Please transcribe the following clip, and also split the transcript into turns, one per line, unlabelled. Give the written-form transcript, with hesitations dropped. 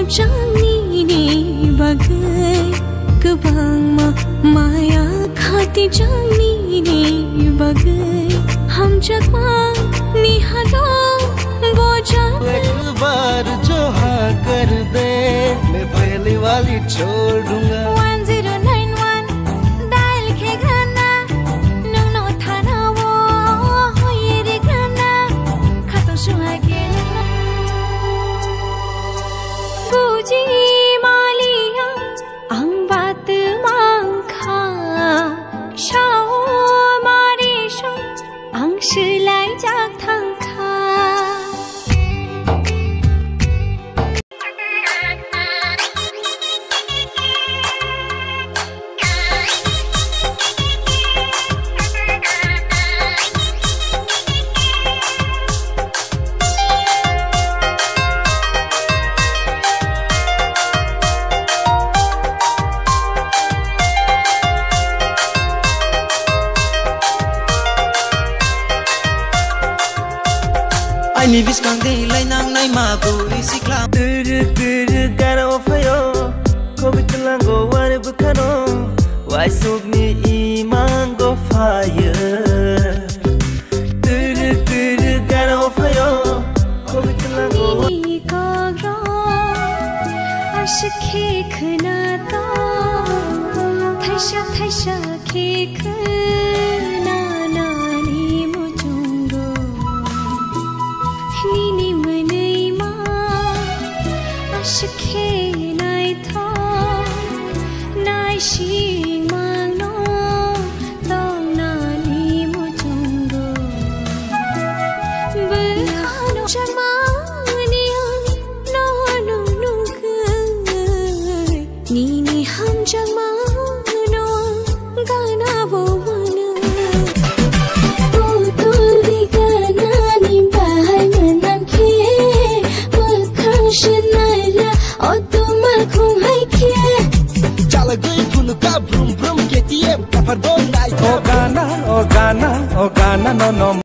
jamni ni bagai kebang maya khati jamni ni bagai हम जगमा निहालो वो जाने
एक बार जो हाँ कर दे मैं पहली वाली छोड़ दूंगा
1091 डायल के गाना नो थाना वो हो ये रे गाना खातो सुहागे बुझी मालिया ang बात मांखा शाओ मारे शो ang शिलाई जाग थांखा
Ni bis kang de lai nang nai ma go isikla
dur garo fayo ko bitlang go war bukano why sog ni iman go fire dur garo fayo ko bitlang go
ni ko ro ashke khna ta thaisha ke khna na ni mo chungo ni manai ma ashke nai tho nai shi mang no tong na ni mo chungo bulhano chama ni no no no ni ham chama no gana bo mana
O gana, no no